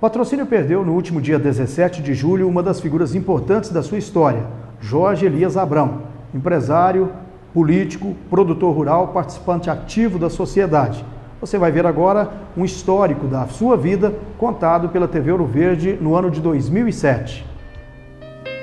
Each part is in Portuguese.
Patrocínio perdeu no último dia 17 de julho uma das figuras importantes da sua história, Jorge Elias Abrão, empresário, político, produtor rural, participante ativo da sociedade. Você vai ver agora um histórico da sua vida contado pela TV Ouro Verde no ano de 2007.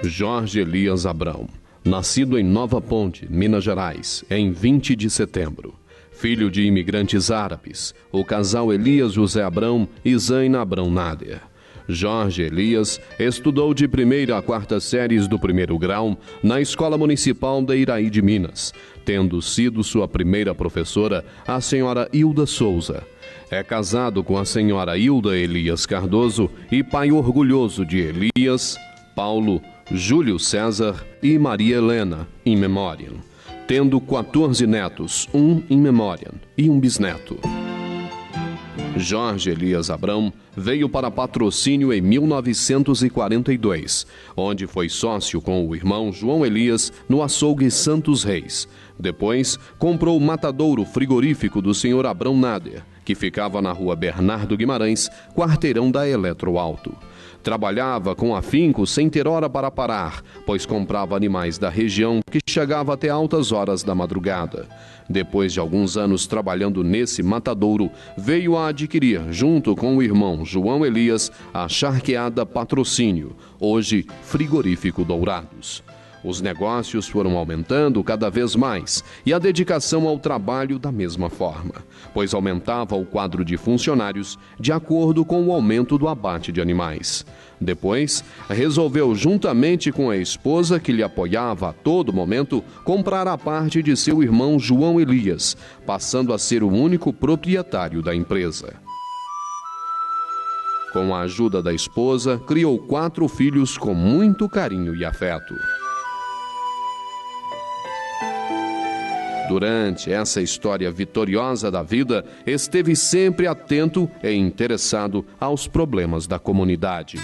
Jorge Elias Abrão, nascido em Nova Ponte, Minas Gerais, em 20 de setembro. Filho de imigrantes árabes, o casal Elias José Abrão e Zaina Abrão Nader. Jorge Elias estudou de 1ª a 4ª séries do 1º grau na Escola Municipal de Iraí de Minas, tendo sido sua primeira professora a senhora Hilda Souza. É casado com a senhora Hilda Elias Cardoso e pai orgulhoso de Elias, Paulo, Júlio César e Maria Helena, in memoriam, tendo 14 netos, um in memoriam e um bisneto. Jorge Elias Abrão veio para Patrocínio em 1942, onde foi sócio com o irmão João Elias no açougue Santos Reis. Depois, comprou o matadouro frigorífico do senhor Abrão Nader, que ficava na rua Bernardo Guimarães, quarteirão da Eletroalto. Trabalhava com afinco sem ter hora para parar, pois comprava animais da região que chegava até altas horas da madrugada. Depois de alguns anos trabalhando nesse matadouro, veio a adquirir, junto com o irmão João Elias, a charqueada Patrocínio, hoje Frigorífico Dourados. Os negócios foram aumentando cada vez mais e a dedicação ao trabalho da mesma forma, pois aumentava o quadro de funcionários de acordo com o aumento do abate de animais. Depois, resolveu, juntamente com a esposa, que lhe apoiava a todo momento, comprar a parte de seu irmão João Elias, passando a ser o único proprietário da empresa. Com a ajuda da esposa, criou 4 filhos com muito carinho e afeto. Durante essa história vitoriosa da vida, esteve sempre atento e interessado aos problemas da comunidade.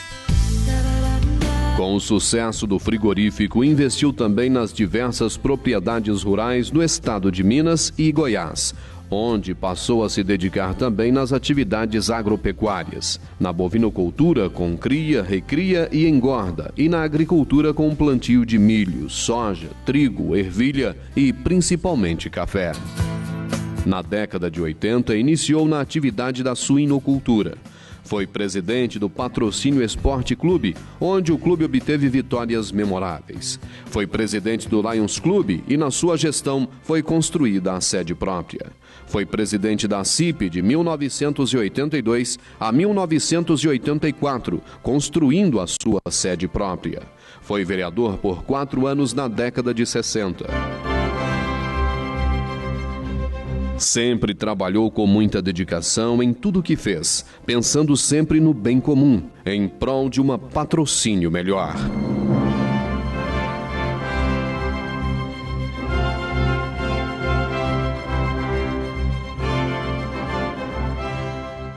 Com o sucesso do frigorífico, investiu também nas diversas propriedades rurais do estado de Minas e Goiás, onde passou a se dedicar também nas atividades agropecuárias, na bovinocultura com cria, recria e engorda, e na agricultura com plantio de milho, soja, trigo, ervilha e principalmente café. Na década de 80, iniciou na atividade da suinocultura. Foi presidente do Patrocínio Esporte Clube, onde o clube obteve vitórias memoráveis. Foi presidente do Lions Clube e, na sua gestão, foi construída a sede própria. Foi presidente da CIP de 1982 a 1984, construindo a sua sede própria. Foi vereador por 4 anos na década de 60. Sempre trabalhou com muita dedicação em tudo o que fez, pensando sempre no bem comum, em prol de uma patrocínio melhor.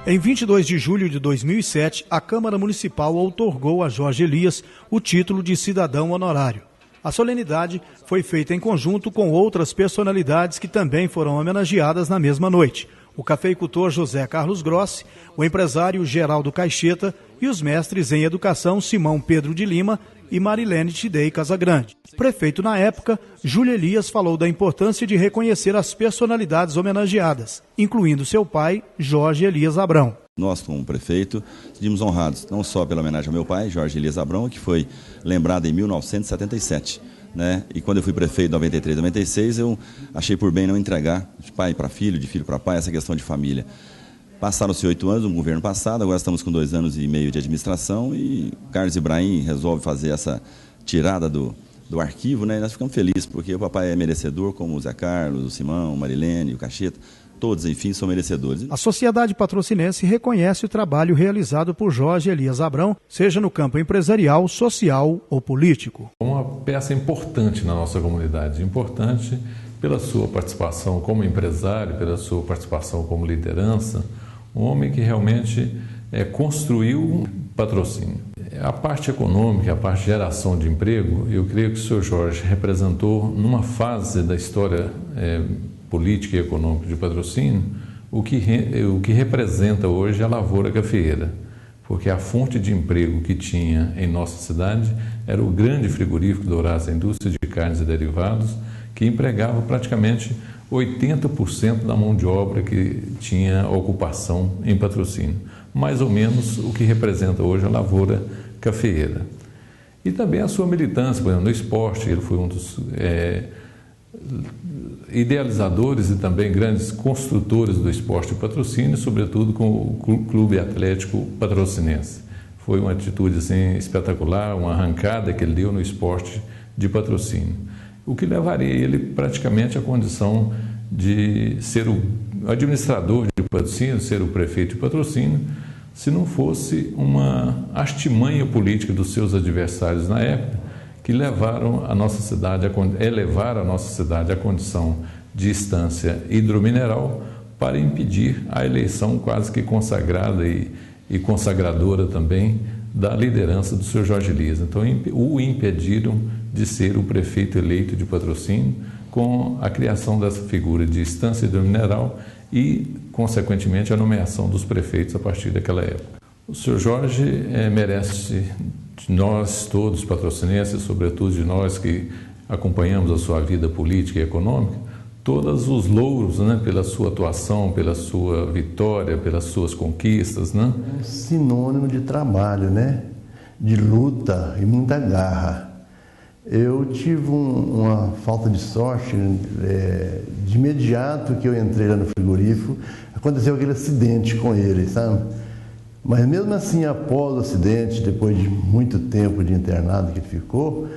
Em 22 de julho de 2007, a Câmara Municipal outorgou a Jorge Elias o título de cidadão honorário. A solenidade foi feita em conjunto com outras personalidades que também foram homenageadas na mesma noite. O cafeicultor José Carlos Grossi, o empresário Geraldo Caixeta e os mestres em educação Simão Pedro de Lima e Marilene Tidei Casagrande. Prefeito na época, Júlio Elias falou da importância de reconhecer as personalidades homenageadas, incluindo seu pai, Jorge Elias Abrão. Nós, como prefeito, sentimos honrados, não só pela homenagem ao meu pai, Jorge Elias Abrão, que foi lembrado em 1977. Né? E quando eu fui prefeito em 93, 96, eu achei por bem não entregar de pai para filho, de filho para pai, essa questão de família. Passaram-se 8 anos no governo passado, agora estamos com 2 anos e meio de administração e Carlos Ibrahim resolve fazer essa tirada do arquivo, né? E nós ficamos felizes, porque o papai é merecedor, como o Zé Carlos, o Simão, o Marilene, o Caixeta. Todos, enfim, são merecedores. A sociedade patrocinense reconhece o trabalho realizado por Jorge Elias Abrão, seja no campo empresarial, social ou político. Uma peça importante na nossa comunidade, importante pela sua participação como empresário, pela sua participação como liderança, um homem que realmente construiu um patrocínio. A parte econômica, a parte de geração de emprego, eu creio que o senhor Jorge representou numa fase da história política e econômica de Patrocínio o que representa hoje a lavoura cafeeira. porque a fonte de emprego que tinha em nossa cidade era o grande frigorífico Dourados, a indústria de carnes e derivados, que empregava praticamente 80% da mão de obra que tinha ocupação em Patrocínio, mais ou menos o que representa hoje a lavoura cafeeira. E também a sua militância, por exemplo, no esporte, ele foi um dos idealizadores e também grandes construtores do esporte de Patrocínio, sobretudo com o Clube Atlético Patrocinense. Foi uma atitude assim, espetacular, uma arrancada que ele deu no esporte de Patrocínio, o que levaria ele praticamente à condição de ser o administrador de Patrocínio, ser o prefeito de Patrocínio, se não fosse uma artimanha política dos seus adversários na época, que levaram a nossa cidade elevar a nossa cidade à condição de instância hidromineral para impedir a eleição quase que consagrada e consagradora também da liderança do Sr. Jorge Elias. Então, o impediram de ser o prefeito eleito de Patrocínio com a criação dessa figura de instância hidromineral e, consequentemente, a nomeação dos prefeitos a partir daquela época. O Sr. Jorge merece de nós todos patrocinenses, sobretudo de nós que acompanhamos a sua vida política e econômica, todos os louros, né, pela sua atuação, pela sua vitória, pelas suas conquistas, né? Um sinônimo de trabalho, né? De luta e muita garra. Eu tive uma falta de sorte, de imediato que eu entrei lá no frigorífico, aconteceu aquele acidente com ele, sabe? Mas mesmo assim, após o acidente, depois de muito tempo de internado que ele ficou,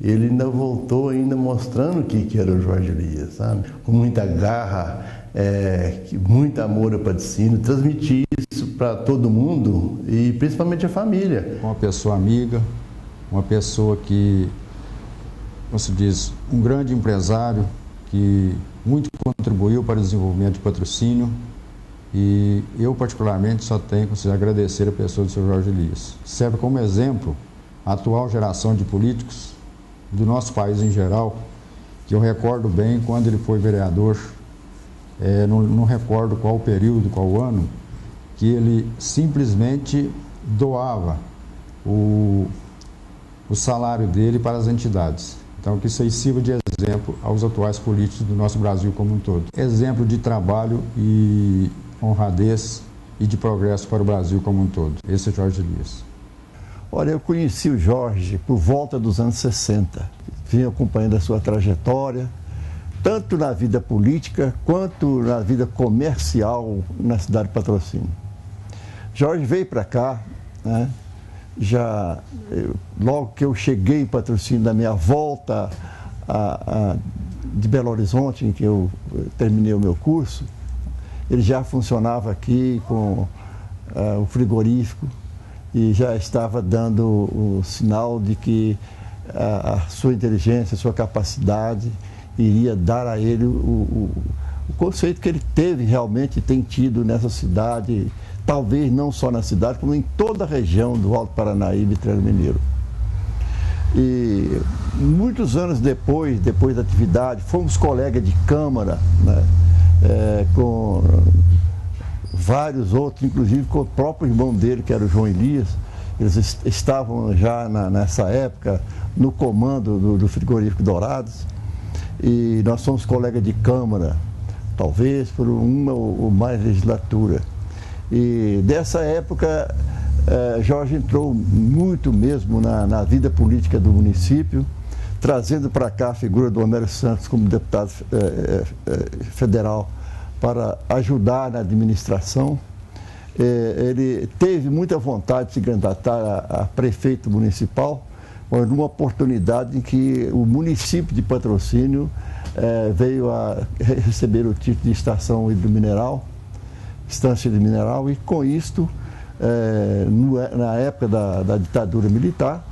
ele ainda voltou ainda mostrando o que era o Jorge Elias, sabe? Com muita garra, muito amor ao patrocínio, transmitir isso para todo mundo e principalmente a família. Uma pessoa amiga, uma pessoa que, como se diz, um grande empresário que muito contribuiu para o desenvolvimento de Patrocínio. E eu, particularmente, só tenho que agradecer a pessoa do Sr. Jorge Elias. Serve como exemplo a atual geração de políticos do nosso país em geral, que eu recordo bem quando ele foi vereador, não recordo qual período, qual ano, que ele simplesmente doava o salário dele para as entidades. Então, que isso aí sirva de exemplo aos atuais políticos do nosso Brasil como um todo. Exemplo de trabalho e honradez e de progresso para o Brasil como um todo. Esse é Jorge Elias. Olha, eu conheci o Jorge por volta dos anos 60. Vim acompanhando a sua trajetória, tanto na vida política quanto na vida comercial na cidade de Patrocínio. Jorge veio para cá, né? Logo que eu cheguei em Patrocínio, da minha volta de Belo Horizonte, em que eu terminei o meu curso, ele já funcionava aqui com o frigorífico e já estava dando o sinal de que a sua inteligência, a sua capacidade iria dar a ele o conceito que ele teve, realmente tem tido nessa cidade, talvez não só na cidade, como em toda a região do Alto Paranaíba e Triângulo Mineiro. E muitos anos depois da atividade, fomos colegas de Câmara, né? Com vários outros, inclusive com o próprio irmão dele, que era o João Elias. Eles estavam já nessa época no comando do frigorífico Dourados, e nós somos colegas de Câmara, talvez por uma ou mais legislatura. E dessa época, Jorge entrou muito mesmo na vida política do município, trazendo para cá a figura do Homero Santos como deputado federal para ajudar na administração. Ele teve muita vontade de se candidatar a prefeito municipal, mas numa oportunidade em que o município de Patrocínio veio a receber o título de estação hidromineral, instância hidromineral, e com isto, na época da ditadura militar,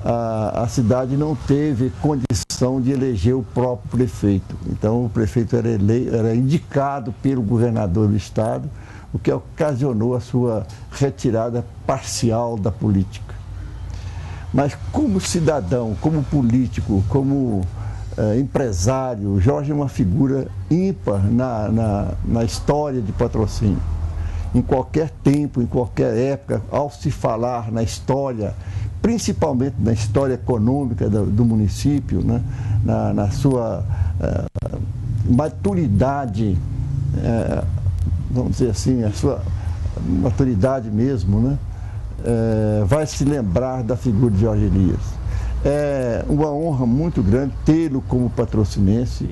a cidade não teve condição de eleger o próprio prefeito. Então, o prefeito era indicado pelo governador do estado, o que ocasionou a sua retirada parcial da política. Mas como cidadão, como político, como empresário, Jorge é uma figura ímpar na história de Patrocínio. em qualquer tempo, em qualquer época, ao se falar na história, principalmente na história econômica do município, né? na sua maturidade, vamos dizer assim, a sua maturidade mesmo, né? Vai se lembrar da figura de Jorge Elias. É uma honra muito grande tê-lo como patrocinense.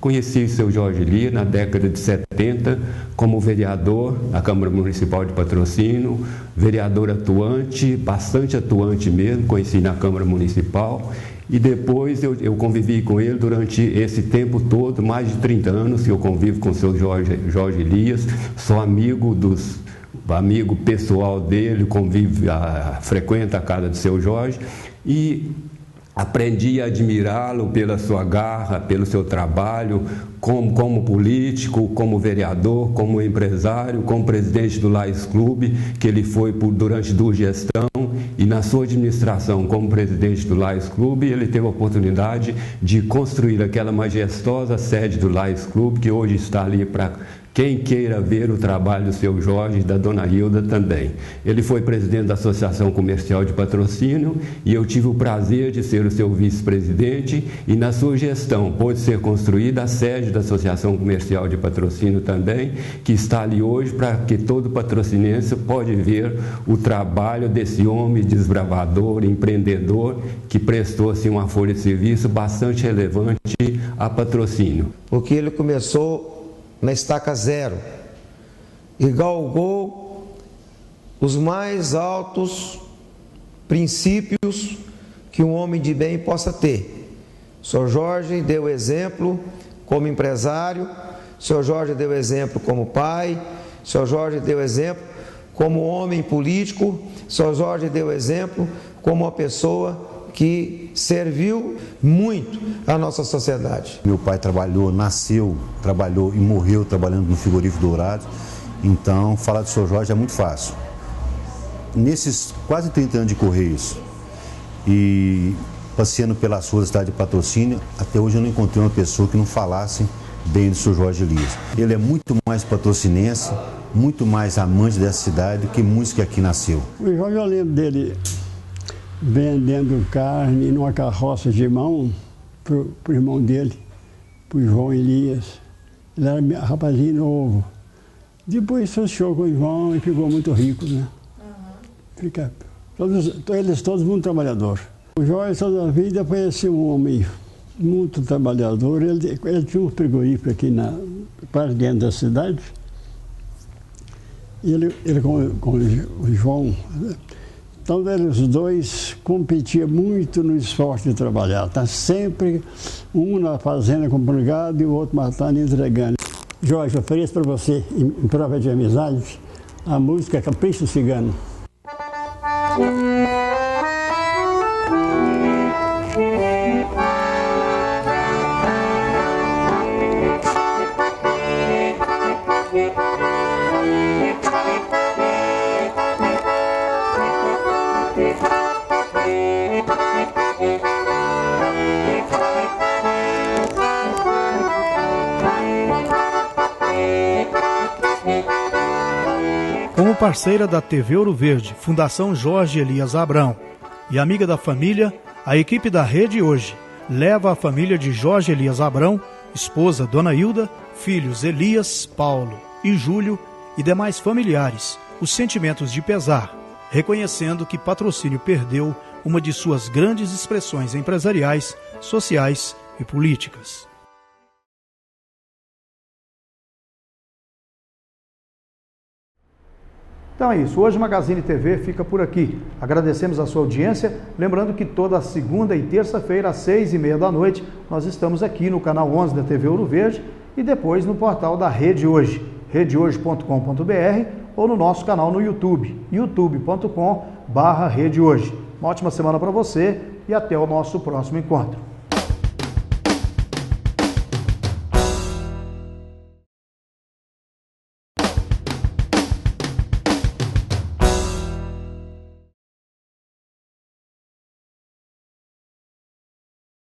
Conheci o seu Jorge Elias na década de 70 como vereador da Câmara Municipal de Patrocínio, vereador atuante, bastante atuante mesmo, conheci na Câmara Municipal. E depois eu convivi com ele durante esse tempo todo, mais de 30 anos que eu convivo com o seu Jorge Elias, sou amigo pessoal dele, frequenta a casa do seu Jorge e aprendi a admirá-lo pela sua garra, pelo seu trabalho como político, como vereador, como empresário, como presidente do Lions Club, que ele foi durante 2 gestões, e na sua administração como presidente do Lions Club, ele teve a oportunidade de construir aquela majestosa sede do Lions Club, que hoje está ali para quem queira ver o trabalho do seu Jorge e da dona Hilda também. Ele foi presidente da Associação Comercial de Patrocínio e eu tive o prazer de ser o seu vice-presidente, e na sua gestão pôde ser construída a sede da Associação Comercial de Patrocínio também, que está ali hoje para que todo patrocinense pode ver o trabalho desse homem desbravador, empreendedor, que prestou assim, uma folha de serviço bastante relevante a Patrocínio. Porque ele começou na estaca zero e galgou os mais altos princípios que um homem de bem possa ter. O Sr. Jorge deu exemplo como empresário, o Sr. Jorge deu exemplo como pai, o Sr. Jorge deu exemplo como homem político, o Sr. Jorge deu exemplo como uma pessoa que serviu muito à nossa sociedade. Meu pai nasceu, trabalhou e morreu trabalhando no frigorífico Dourado, então falar do Sr. Jorge é muito fácil. Nesses quase 30 anos de Correios e passeando pelas ruas da cidade de Patrocínio, até hoje eu não encontrei uma pessoa que não falasse bem do Sr. Jorge Elias. Ele é muito mais patrocinense, muito mais amante dessa cidade do que muitos que aqui nasceu. O Jorge, eu lembro dele vendendo carne numa carroça de mão para o irmão dele, para o João Elias. Ele era rapazinho novo. Depois associou com o João e ficou muito rico, né? Eles todos muito trabalhadores. O Jorge toda a vida foi assim, um homem muito trabalhador. Ele tinha um frigorífico aqui quase dentro da cidade. E ele com o João. Então, eles dois competiam muito no esforço de trabalhar. Tá sempre um na fazenda com empregado e o outro matando e entregando. Jorge, ofereço para você, em prova de amizade, a música Capricho Cigano. Como parceira da TV Ouro Verde, Fundação Jorge Elias Abrão e amiga da família, a equipe da Rede Hoje leva a família de Jorge Elias Abrão, esposa Dona Hilda, filhos Elias, Paulo e Júlio e demais familiares, os sentimentos de pesar, reconhecendo que Patrocínio perdeu uma de suas grandes expressões empresariais, sociais e políticas. Então é isso, hoje o Magazine TV fica por aqui. Agradecemos a sua audiência, lembrando que toda segunda e terça-feira às 6h30 da noite nós estamos aqui no canal 11 da TV Ouro Verde e depois no portal da Rede Hoje, redehoje.com.br ou no nosso canal no YouTube, youtube.com/redehoje. Uma ótima semana para você e até o nosso próximo encontro.